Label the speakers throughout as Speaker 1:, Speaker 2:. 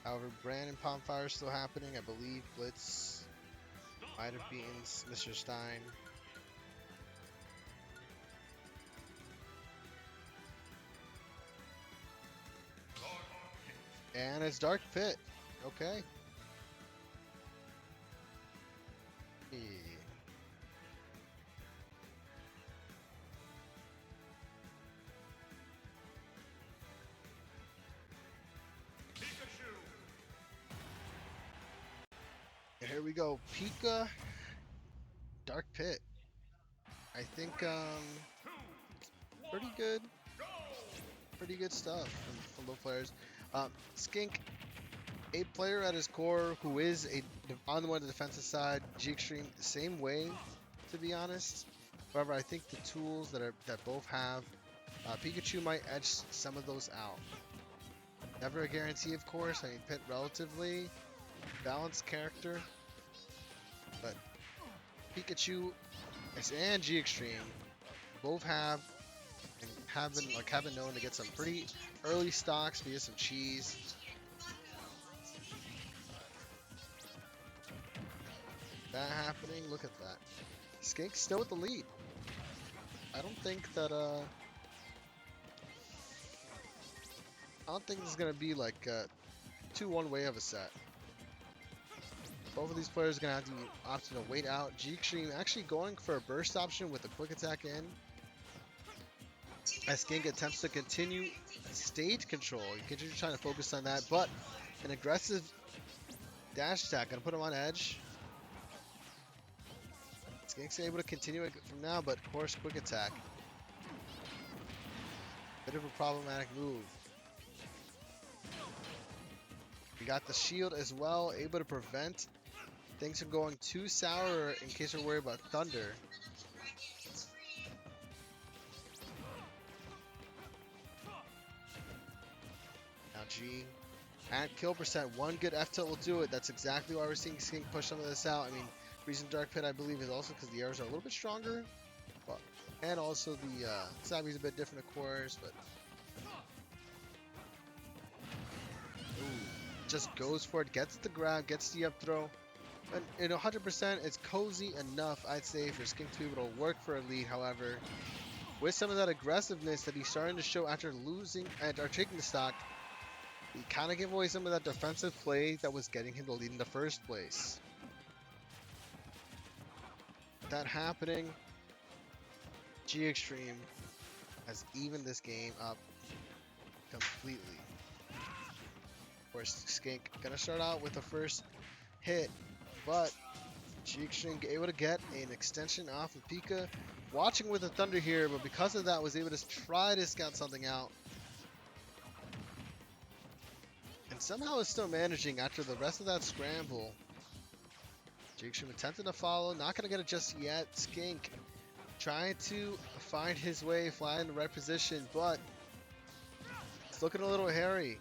Speaker 1: However, Brand and Palm Fire is still happening. I believe Blitz might have beaten Mr. Stein. And it's Dark Pit. Okay. Yeah.
Speaker 2: Pikachu.
Speaker 1: And here we go. Pika, Dark Pit. I think pretty good. Pretty good stuff from both players. Skink, a player at his core who is on the defensive side. G-XTREME, the same way, to be honest. However, I think the tools that both have, Pikachu might edge some of those out. Never a guarantee, of course. I mean, Pit relatively balanced character, but Pikachu and G-XTREME both have been known to get some pretty early stocks via some cheese. That happening. Look at that. Skink still with the lead. I don't think this is gonna be like a 2-1 way of a set. Both of these players are gonna have the option to wait out. G-XTREME actually going for a burst option with a quick attack in. As Skink attempts to continue stage control. He continues trying to focus on that, but an aggressive dash attack gonna put him on edge. Skink's able to continue it from now, but of course, quick attack. Bit of a problematic move. We got the shield as well, able to prevent things from going too sour in case we're worried about Thunder. Now G. At kill percent, one good F tilt will do it. That's exactly why we're seeing Skink push some of this out. I mean, reason Dark Pit, I believe, is also because the arrows are a little bit stronger. But, and also the Sabi's a bit different, of course. But ooh, just goes for it, gets the grab, gets the up throw. And 100%, it's cozy enough, I'd say, for Skink to be able to work for a lead. However, with some of that aggressiveness that he's starting to show after losing and taking the stock, he kind of gave away some of that defensive play that was getting him the lead in the first place. That happening, G-XTREME has evened this game up completely. Of course, Skink gonna start out with the first hit, but G-XTREME able to get an extension off of Pika. Watching with the Thunder here, but because of that was able to try to scout something out. And somehow is still managing after the rest of that scramble. G-XTREME attempting to follow, not gonna get it just yet. Skink trying to find his way, fly in the right position, but it's looking a little hairy.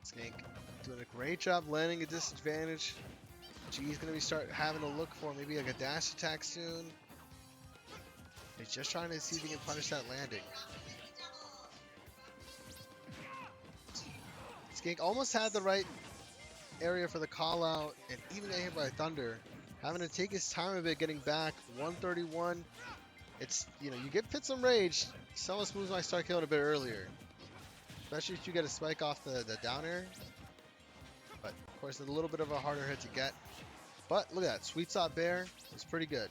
Speaker 1: Skink doing a great job landing a disadvantage. G's gonna be having to look for maybe like a dash attack soon. He's just trying to see if he can punish that landing. Skink almost had the right area for the call out and even got hit by Thunder. Having to take his time a bit getting back. 131. It's, you get Pit some rage. Some of those moves might start killing a bit earlier. Especially if you get a spike off the down air. But of course, it's a little bit of a harder hit to get. But look at that. Sweet Spot Bear is pretty good.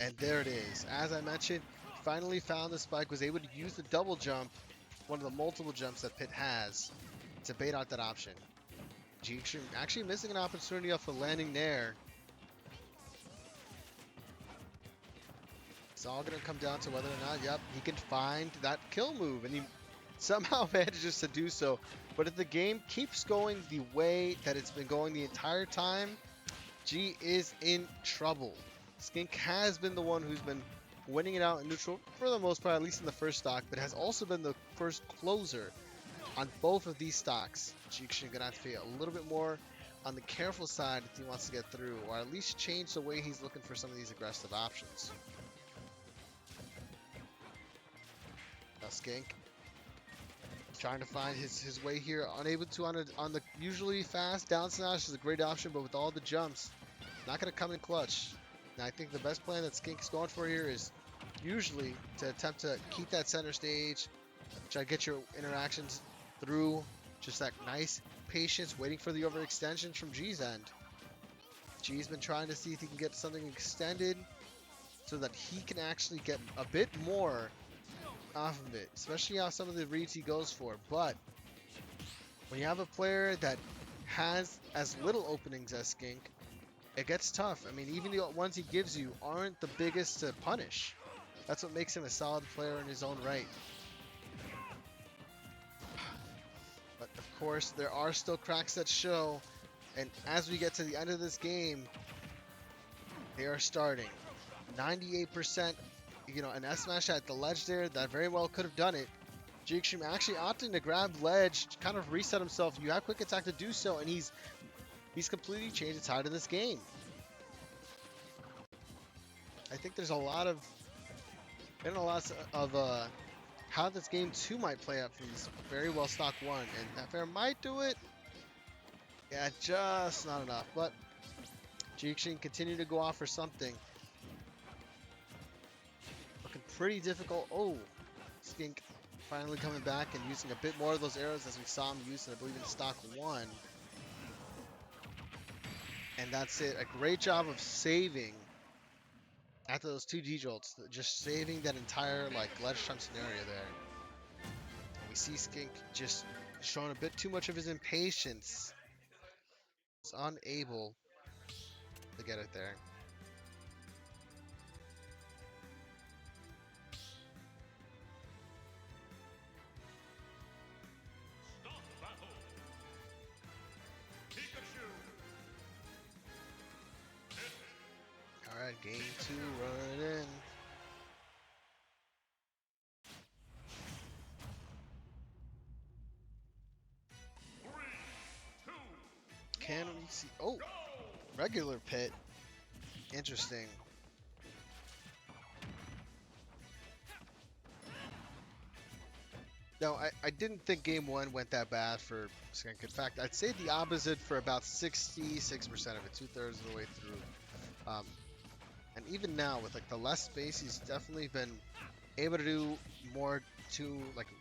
Speaker 1: And there it is. As I mentioned, finally found the spike, was able to use the double jump, one of the multiple jumps that Pit has, to bait out that option. G-XTREME actually missing an opportunity off the landing there. It's all going to come down to whether or not, yep, he can find that kill move, and he somehow manages to do so. But if the game keeps going the way that it's been going the entire time, G is in trouble. Skink has been the one who's been winning it out in neutral for the most part, at least in the first stock, but has also been the first closer on both of these stocks. G-XTREME gonna have to be a little bit more on the careful side if he wants to get through, or at least change the way he's looking for some of these aggressive options. Now Skink trying to find his way here, unable to on the usually fast down smash is a great option, but with all the jumps, not going to come in clutch. Now I think the best plan that Skink's going for here is usually to attempt to keep that center stage, try to get your interactions through, just that nice patience, waiting for the overextensions from G's end. G's been trying to see if he can get something extended so that he can actually get a bit more off of it, especially how some of the reads he goes for. But when you have a player that has as little openings as Skink, it gets tough. I mean, even the ones he gives you aren't the biggest to punish. That's what makes him a solid player in his own right. But of course, there are still cracks that show, and as we get to the end of this game, they are starting. 98%, an S-Smash at the ledge there, that very well could have done it. G-XTREME actually opting to grab ledge, kind of reset himself. You have quick attack to do so, and he's completely changed the tide of this game. I think there's a lot of how this game 2 might play out from this very well stocked 1, and that fair might do it. Yeah, just not enough, but G-XTREME continue to go off for something. Looking pretty difficult. Oh, Skink finally coming back and using a bit more of those arrows as we saw him use, I believe, in stock 1. And that's it. A great job of saving after those 2 G-Jolts, just saving that entire ledge time scenario there. And we see Skink just showing a bit too much of his impatience. He's unable to get it there.
Speaker 2: Stop battle. Pikachu.
Speaker 1: All right, game 2 running in. Can we see? Oh, regular pit. Interesting. No, I didn't think game 1 went that bad for Skink. In fact, I'd say the opposite for about 66% of it, 2/3 of the way through. And even now, with the less space, he's definitely been able to do more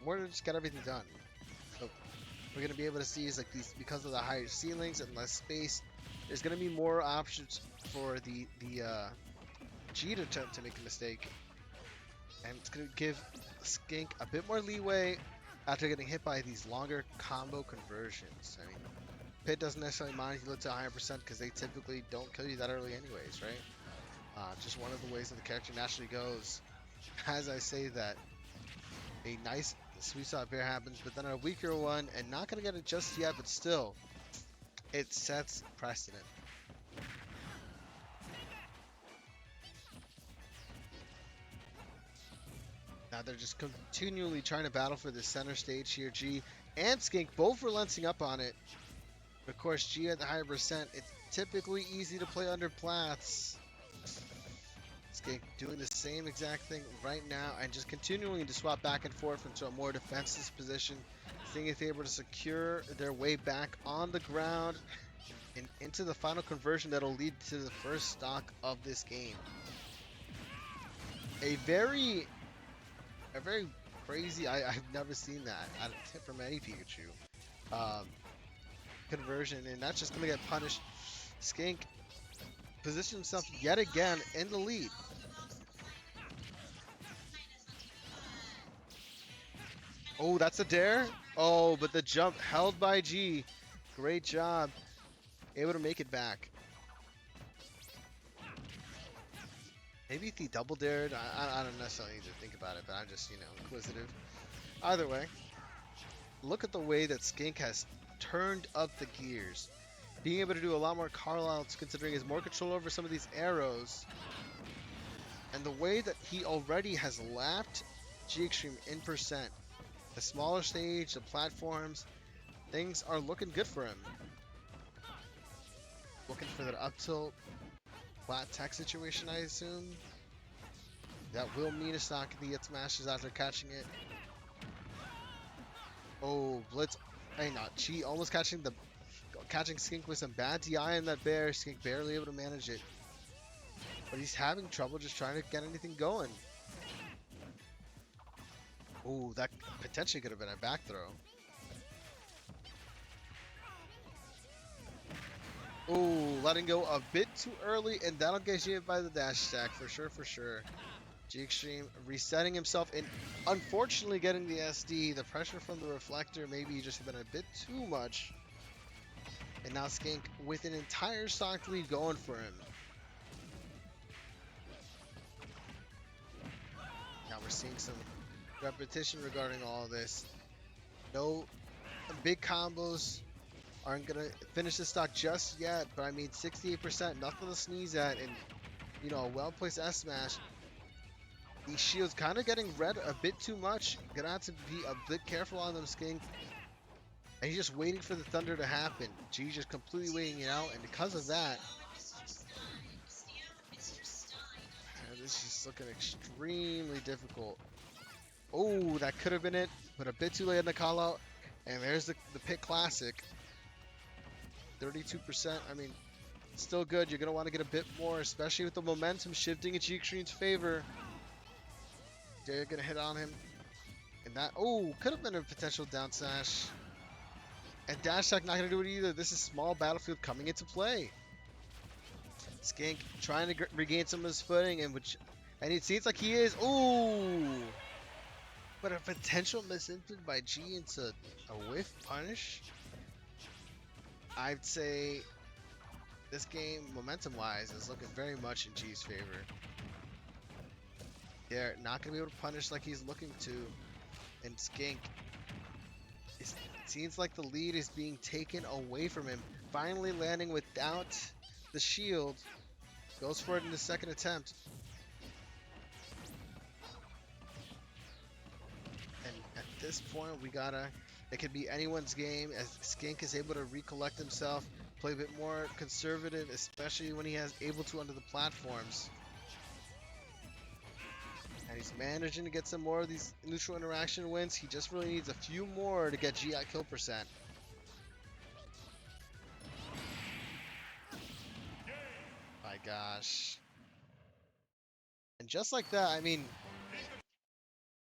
Speaker 1: more to just get everything done. So we're gonna be able to see is these, because of the higher ceilings and less space, there's gonna be more options for the G to attempt to make a mistake, and it's gonna give Skink a bit more leeway after getting hit by these longer combo conversions. I mean, Pit doesn't necessarily mind if you look to a higher percent because they typically don't kill you that early anyways, right? Just one of the ways that the character naturally goes. As I say that, a nice sweet spot bear happens, but then a weaker one, and not going to get it just yet, but still, it sets precedent. Now they're just continually trying to battle for the center stage here. G and Skink both relenting up on it. Of course, G at the higher percent, it's typically easy to play under plats. Skink doing the same exact thing right now and just continuing to swap back and forth into a more defensive position, seeing if they're able to secure their way back on the ground and into the final conversion that'll lead to the first stock of this game. A very crazy, I've never seen that from any Pikachu conversion, and that's just gonna get punished. Skink positioned himself yet again in the lead. Oh, that's a dare. Oh, but the jump held by G. Great job. Able to make it back. Maybe if he double dared. I don't necessarily need to think about it, but I'm just, inquisitive. Either way, look at the way that Skink has turned up the gears. Being able to do a lot more Carlisle, considering his more control over some of these arrows. And the way that he already has lapped G-XTREME in percent. The smaller stage, the platforms, things are looking good for him. Looking for that up tilt, flat tech situation, I assume. That will mean a stock if he gets smashes after catching it. Oh, Blitz. Hey, not cheat. Almost catching Skink with some bad DI in that bear. Skink barely able to manage it. But he's having trouble just trying to get anything going. Oh, that potentially could have been a back throw. Oh, letting go a bit too early, and that'll get you by the dash stack for sure, for sure. G-XTREME resetting himself and unfortunately getting the SD. The pressure from the reflector maybe just been a bit too much. And now Skink with an entire stock lead going for him. Now we're seeing some repetition regarding all of this. No big combos aren't gonna finish the stock just yet, but I mean 68%, nothing to sneeze at, and you know, a well-placed S smash. These shields kind of getting red a bit too much. Gonna have to be a bit careful on them, Skink. And he's just waiting for the thunder to happen. G just completely waiting it out, and because of that, this is looking extremely difficult. Oh, that could have been it, but a bit too late in the call out. And there's the pit classic. 32%. I mean, still good. You're going to want to get a bit more, especially with the momentum shifting in G-XTREME's favor. They're going to hit on him. And that, oh, could have been a potential down smash. And dash attack not going to do it either. This is small battlefield coming into play. Skink trying to regain some of his footing, and it seems like he is. Ooh! But a potential misinput by G into a whiff punish. I'd say this game, momentum-wise, is looking very much in G's favor. They're not going to be able to punish like he's looking to. And Skink, it seems like the lead is being taken away from him. Finally landing without the shield. Goes for it in the second attempt. And at this point, it could be anyone's game as Skink is able to recollect himself, play a bit more conservative, especially when he is able to under the platforms. And he's managing to get some more of these neutral interaction wins. He just really needs a few more to get G at kill percent. My gosh. And just like that, I mean,